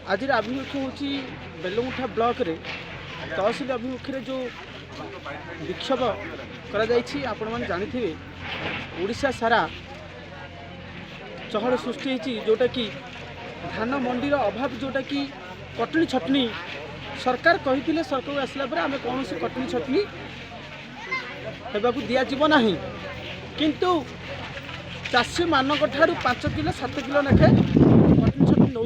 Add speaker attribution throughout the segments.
Speaker 1: आज आभिमुख्य हूँ बेलमुठा ब्लॉक रे तहसिल अभिमुखे जो विक्षोभ कर जानी ओडिशा सारा चहल सृष्टि होती जोटा कि धान मंडीर अभाव जोटा कि कटनी छटनी सरकार कही सरकार आसला पर आम कौन कटनी छटनी होगा दिज्व किंतु चाषी मानक ठारू 5 किलो 7 किलो लेखे कटनी छटनी नौ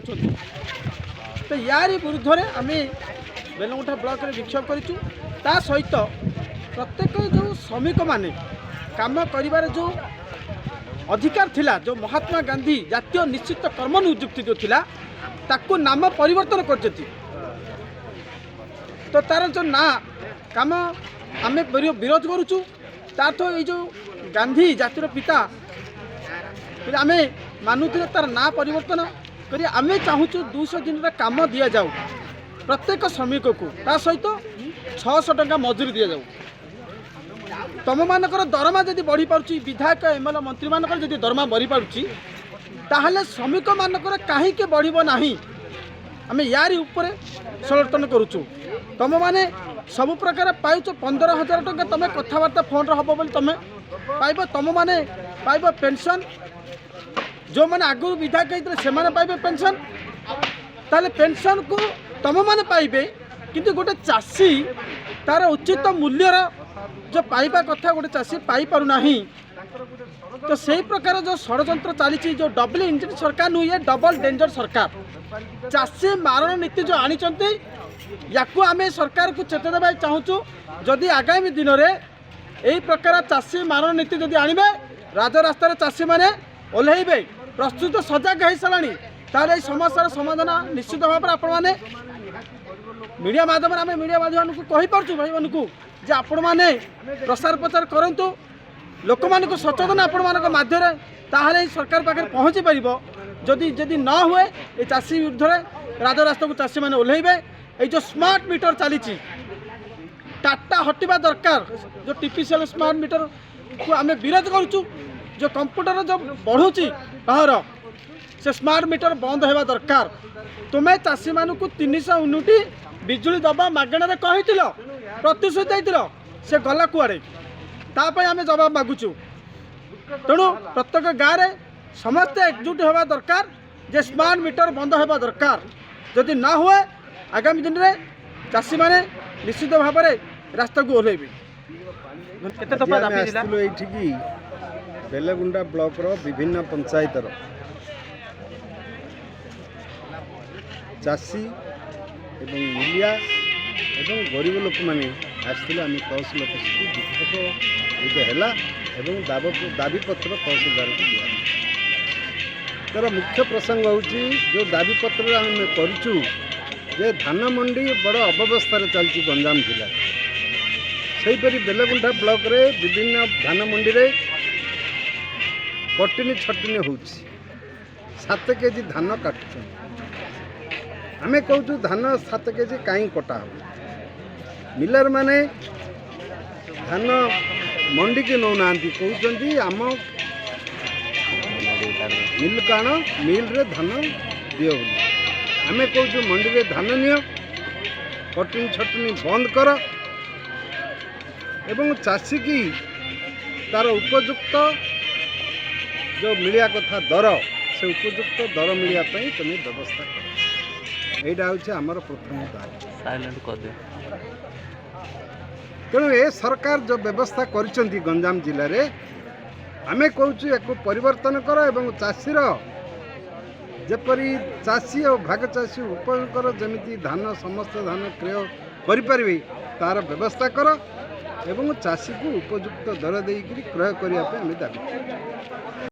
Speaker 1: तो यार विरुद्ध में आम बेलमुठा ब्लॉक रे विक्षोभ करूँ ता सहित प्रत्येक जो श्रमिक माने काम करिवार जो अधिकार थिला जो महात्मा गांधी जातीय निश्चित कर्म नियुक्ति जो थिला ताको नाम परिवर्तन करजती तो तार जो ना काम आम विरोध करूँ तार तो ये जो गांधी जातिर पिता आम मानुते तार ना परिवर्तन करी आम चाहूँ 200 दिन काम दि जाऊ प्रत्येक श्रमिक को ता सहित 600 टंका मजूरी दि जाऊ तुम मानकर दरमा जदि बढ़ी पार्टी विधायक एमएलए मंत्री मानकर जदि दरमा बढ़ी पार्टी ताहले श्रमिक मानकर कहीं बढ़िबो नाही आम यारी ऊपर समर्थन करूँ तुम माने सब प्रकार पाइच 15,000 टंका तुम कथबार्ता फोन हम बोली तुम पाइब तुम माने पाइब पेंशन जो मैंने आगु विधायक होते से पाइबे पेंशन ताले पेंशन को तुम मैंने पाइबे किंतु गोटे चाषी तार उचित मूल्यर जो पाइबा कथा गोटे चाषी पाई पारु नाही तो सही प्रकार जो षड्यंत्र चली जो डबल इंजन सरकार नुहे डबल डेंजर सरकार चाषी मारण नीति जो आनी या आम सरकार को चेत देवा चाहूँ जदि आगामी दिन में यही प्रकार चाषी मारण नीति जदि आणवे राजरास्तार चाषी मैंने ओह्लैबे प्रस्तुत सजग हो सारा तार समस्यार समाधान निश्चित भाव में आपण मैंने मीडिया माध्यम आम मीडिया माध्यम को कहीपरचु भाई मान को जे आपण मैंने प्रसार प्रचार करूँ लोक मान सचेतन आपण मान मध्यम ताहले सरकार पाखे पहुँची पार जदि जदि न हुए ये चाषी विरुद्ध राजरास्ता को चाषी मैंने ओह्लैबे ये जो स्मार्ट मीटर चली टाटा हटिबा दरकार जो टीपीसीएल स्मार्ट मीटर को आम विरोध करूँ जो कंप्यूटर जो बढ़ुची बाहर से स्मार्ट मीटर बंद होगा दरकार तुम्हें चाषी मान को 300 यूनिट बिजुली दबा मागणार कही प्रतिश्रुति देते से गला कुआड़े तापाई आम जवाब मागुचु तेणु प्रत्येक गाँव में समस्ते एकजुट होगा दरकार जे स्मार्ट मीटर बंद होगा दरकार जदि ना हुए आगामी दिन में चाषी मैंने निश्चित भाव में रास्ता को ओह्लैबे
Speaker 2: बेलगुंडा ब्लॉक रो विभिन्न पंचायतर चाषी एवं मूलिया एवं गरीब लोक मैंने आसते आम तहसिल ऑफिस को विक्षोभ ये है दाबीपत्र तहसिलदार को दिया तार मुख्य प्रसंग हूँ जो दाबीपत्र आम करूँ जे धान मंडी बड़ अव्यवस्था चलती गंजाम जिला सेहीपरि बेलगुंठा ब्लॉक रे विभिन्न धान मंडी रे कटनी छटनी हो 7 केजी धान काटुच आम कहूँ धान 7 केजी कहीं कटा हो मिलर माने धान मंडी की नौना कहते आम मिल काण मिल रे धान दियो आम कहूँ मंडी रे धान नियो कटनी छटनी बंद कर एवं चाषी की तार उपयुक्त जो मिलिया कथा दर से उपयुक्त दर मिलिया तुम्हें व्यवस्था कर यहाँ हूँ आमर प्रथम दाबी तेणु ये सरकार जो व्यवस्था करिसेंती गंजाम जिले में आम कहूँ एक परिवर्तन कर एवं चाषीर जेपरी चाषी और भाग चाषी उपकर जमी धान समस्त धान क्रय करें तार व्यवस्था कर एवं चाषी को उपयुक्त दर देकर क्रय करने दाबी